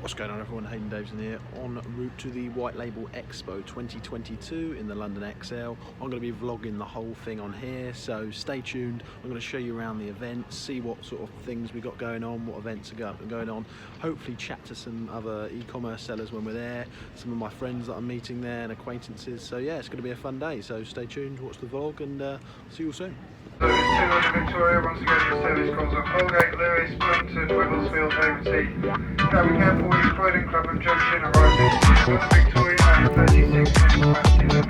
What's going on, everyone? Hayden Davison here, en route to the White Label Expo 2022 in the London XL. I'm going to be vlogging the whole thing on here, so stay tuned. I'm going to show you around the event, see what sort of things we got going on, what events are going on. Hopefully chat to some other e-commerce sellers when we're there, some of my friends that I'm meeting there and acquaintances. So yeah, it's going to be a fun day, so stay tuned, watch the vlog, and see you all soon. Service 200 Victoria, once again your service calls on Colgate, Lewis, Brunton, Wibblesfield, Haverty. Now we can for you, Croydon, Clapham Junction, arriving to Victoria at 36 past 11.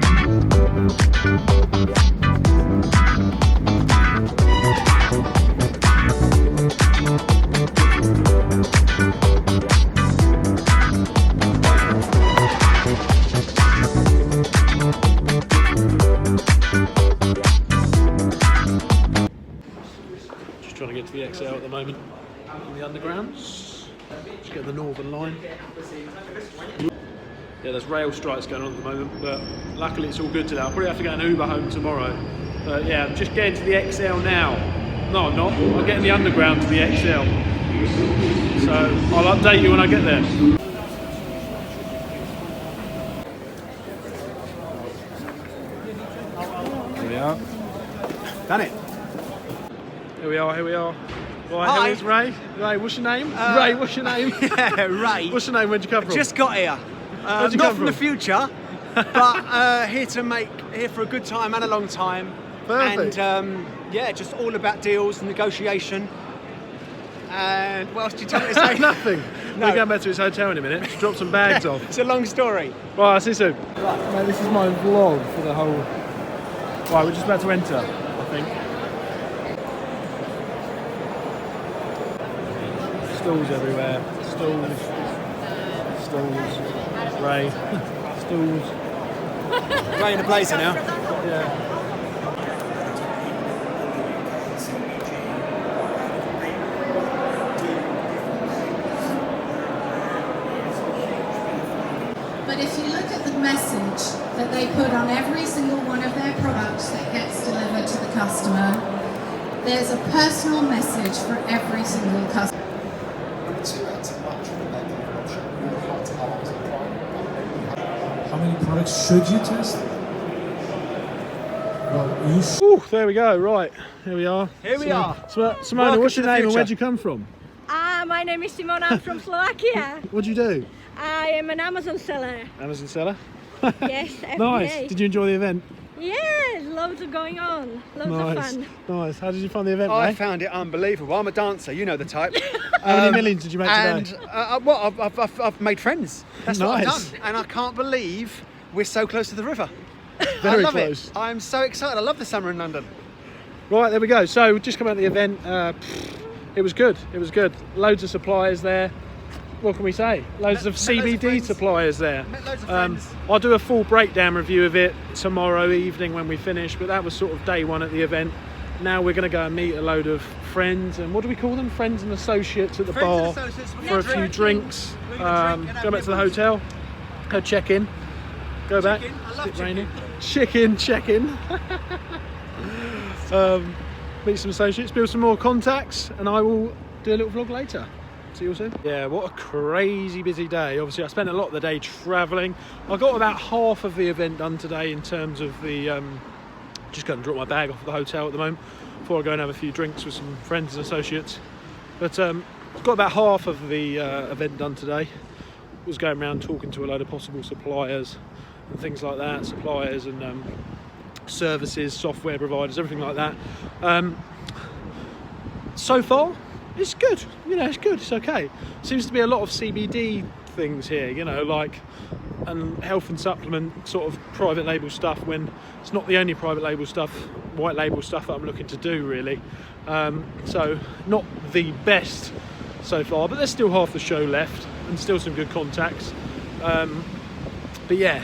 Just trying to get to the XL at the moment in the undergrounds. Just get the Northern Line. Yeah, there's rail strikes going on at the moment, but luckily it's all good today. I'll probably have to get an Uber home tomorrow. But yeah, I'm just getting to the XL now. No, I'm not. I'm getting the underground to the XL. So I'll update you when I get there. Here we are. Done it. Here we are, here we are. Right, here's Ray. Ray, what's your name? Ray, what's your name? Yeah, Ray. What's your name? Where'd you come from? Just got here. Where'd you not come from the future, but here for a good time and a long time. Perfect. And yeah, just all about deals, negotiation. And what else did you tell me to say? Nothing. No. We're going back to his hotel in a minute. Just drop some bags off. It's a long story. Right, I'll see you soon. Right, mate, this is my vlog for the whole... Right, we're just about to enter, I think. Stalls everywhere. Stalls. Ray. Stalls. Ray in a blazer now. Yeah. But if you look at the message that they put on every single one of their products that gets delivered to the customer, there's a personal message for every single customer. How many products should you test? Well, you Ooh, there we go. Right, here we are. Here we are. Simona, Welcome what's to your the name and future. where'd you come from? My name is Simona. I'm from Slovakia. What'd you do? I am an Amazon seller. Amazon seller? Yes, every Nice. day. Did you enjoy the event? Yeah, loads of going on. Loads of Nice. fun. Nice. How did you find the event, I Ray? found it unbelievable. I'm a dancer, you know the type. How many millions did you make And today? well, I've made friends. That's what I've Nice. done. And I can't believe we're so close to the river. Very I love close. it. I'm so excited. I love the summer in London. Right, there we go. So we just come out of the event. It was good. It was good. Loads of suppliers there. What can we say? Loads of Met loads of CBD friends. suppliers there. Met loads of friends. I'll do a full breakdown review of it tomorrow evening when we finish, but that was sort of day one at the event. Now we're going to go and meet a load of friends, and what do we call them? Friends and associates at the Friends and bar associates for a few networking. drinks. We're gonna drink and have Go back to the nibbles. hotel, go check in, go back. Chicken. I It's love a bit rainy. chicken. Check in. Meet some associates, build some more contacts, and I will do a little vlog later. See you all soon. Yeah, what a crazy busy day. Obviously, I spent a lot of the day travelling. I got about half of the event done today in terms of the... just going to drop my bag off at the hotel at the moment before I go and have a few drinks with some friends and associates. But got about half of the event done today. Was going around talking to a load of possible suppliers and things like that. Suppliers and services, software providers, everything like that. So far, it's good. You know, it's good. It's okay. Seems to be a lot of CBD things here. You know, like and health and supplement sort of private label stuff. When it's not the only private label stuff, white label stuff that I'm looking to do really. So not the best so far, but there's still half the show left and still some good contacts. But yeah,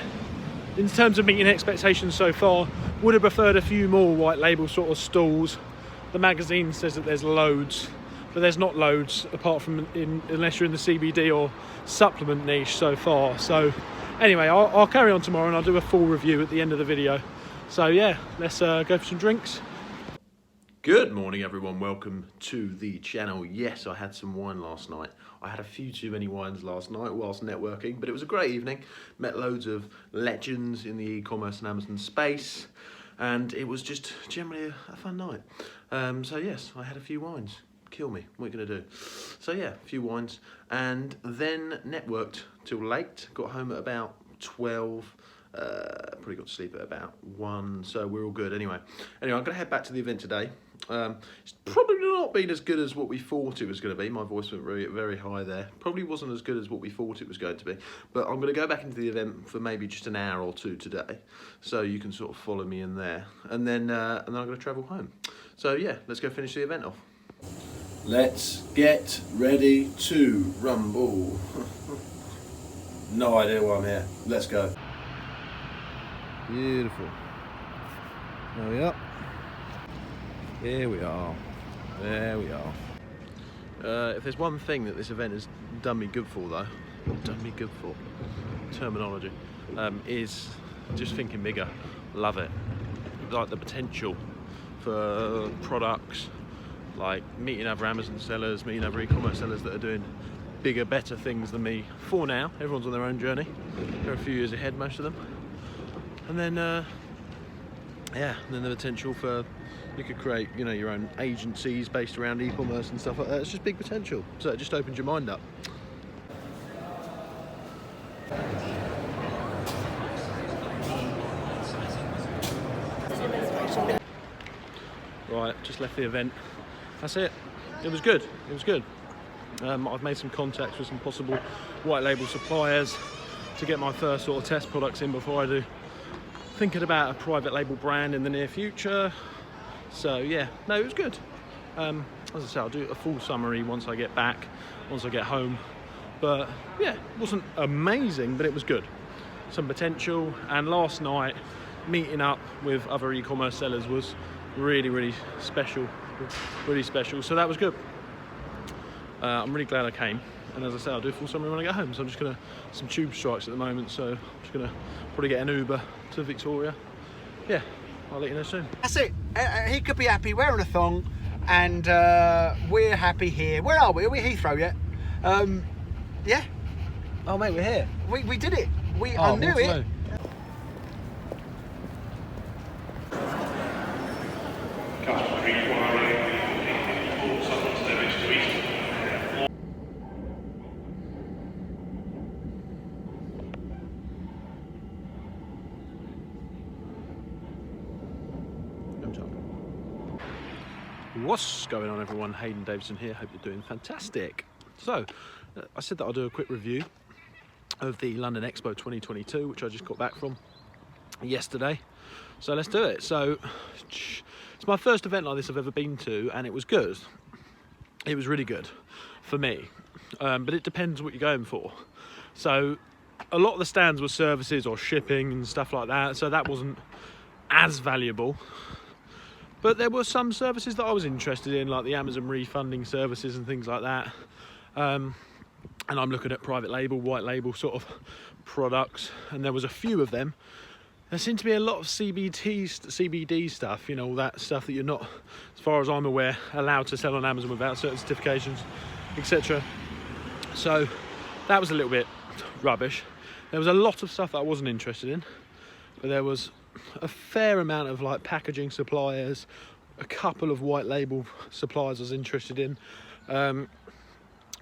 in terms of meeting expectations so far, would have preferred a few more white label sort of stalls. The magazine says that there's loads, but there's not loads apart from unless you're in the CBD or supplement niche so far. So anyway, I'll carry on tomorrow and I'll do a full review at the end of the video. So yeah, let's go for some drinks. Good morning everyone, welcome to the channel. Yes, I had some wine last night. I had a few too many wines last night whilst networking, but it was a great evening. Met loads of legends in the e-commerce and Amazon space, and it was just generally a fun night. So yes, I had a few wines. Kill me, what are you gonna do? So yeah, a few wines, and then networked till late. Got home at about 12. Probably got to sleep at about 1, so we're all good. Anyway, I'm gonna head back to the event today. It's probably not been as good as what we thought it was going to be. My voice went very, very high there. Probably wasn't as good as what we thought it was going to be. But I'm going to go back into the event for maybe just an hour or two today, so you can sort of follow me in there, and then I'm going to travel home. So yeah, let's go finish the event off. Let's get ready to rumble. No idea why I'm here. Let's go. Beautiful. There we are. Here we are. There we are. If there's one thing that this event has done me good for, though, terminology, is just thinking bigger. Love it. Like the potential for products, like meeting other Amazon sellers, meeting other e-commerce sellers that are doing bigger, better things than me. For now, everyone's on their own journey. They're a few years ahead, most of them. And then, yeah, and then the potential for you could create, you know, your own agencies based around e-commerce and stuff like that. It's just big potential. So it just opens your mind up. Right, just left the event. That's it. It was good. It was good. I've made some contacts with some possible white label suppliers to get my first sort of test products in before I do. Thinking about a private label brand in the near future. So yeah, no, it was good. As I say, I'll do a full summary once I get back, once I get home. But yeah, it wasn't amazing, but it was good. Some potential. And last night, meeting up with other e-commerce sellers was really, really special. Really special. So that was good. I'm really glad I came. And as I say, I'll do a full summary when I get home. So I'm just gonna, some tube strikes at the moment, so I'm just gonna probably get an Uber to Victoria. Yeah, I'll let you know soon. That's it. He could be happy wearing a thong, and we're happy here. Where are we? Are we Heathrow yet? Yeah. Oh mate, we're here. We did it. I knew it. What's going on, everyone? Hayden Davidson here. Hope you're doing fantastic. So, I said that I'll do a quick review of the London Expo 2022, which I just got back from yesterday. So let's do it. So, it's my first event like this I've ever been to, and it was good. It was really good for me, but it depends what you're going for. So, a lot of the stands were services or shipping and stuff like that, so that wasn't as valuable. But there were some services that I was interested in, like the Amazon refunding services and things like that. And I'm looking at private label, white label sort of products, and there was a few of them. There seemed to be a lot of CBD stuff, you know, all that stuff that you're not, as far as I'm aware, allowed to sell on Amazon without certain certifications, etc. So that was a little bit rubbish. There was a lot of stuff that I wasn't interested in, but there was a fair amount of like packaging suppliers, a couple of white label suppliers I was interested in, and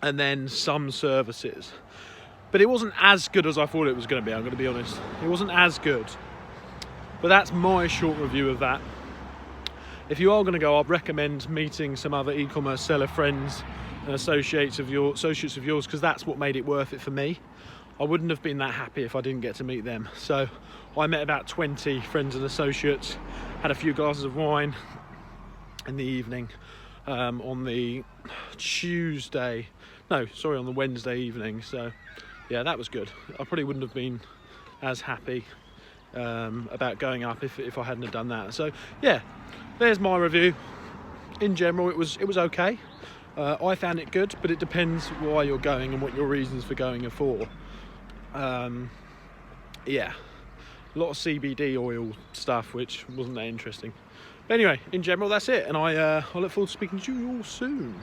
then some services. But it wasn't as good as I thought it was going to be, I'm going to be honest. It wasn't as good. But that's my short review of that. If you are going to go, I'd recommend meeting some other e-commerce seller friends and associates of yours, because that's what made it worth it for me. I wouldn't have been that happy if I didn't get to meet them. So I met about 20 friends and associates, had a few glasses of wine in the evening on the on the Wednesday evening. So yeah, that was good. I probably wouldn't have been as happy about going up if I hadn't have done that. So yeah, there's my review. In general, it was okay. I found it good, but it depends why you're going and what your reasons for going are for. Yeah, a lot of CBD oil stuff, which wasn't that interesting. But anyway, in general, that's it, and I look forward to speaking to you all soon.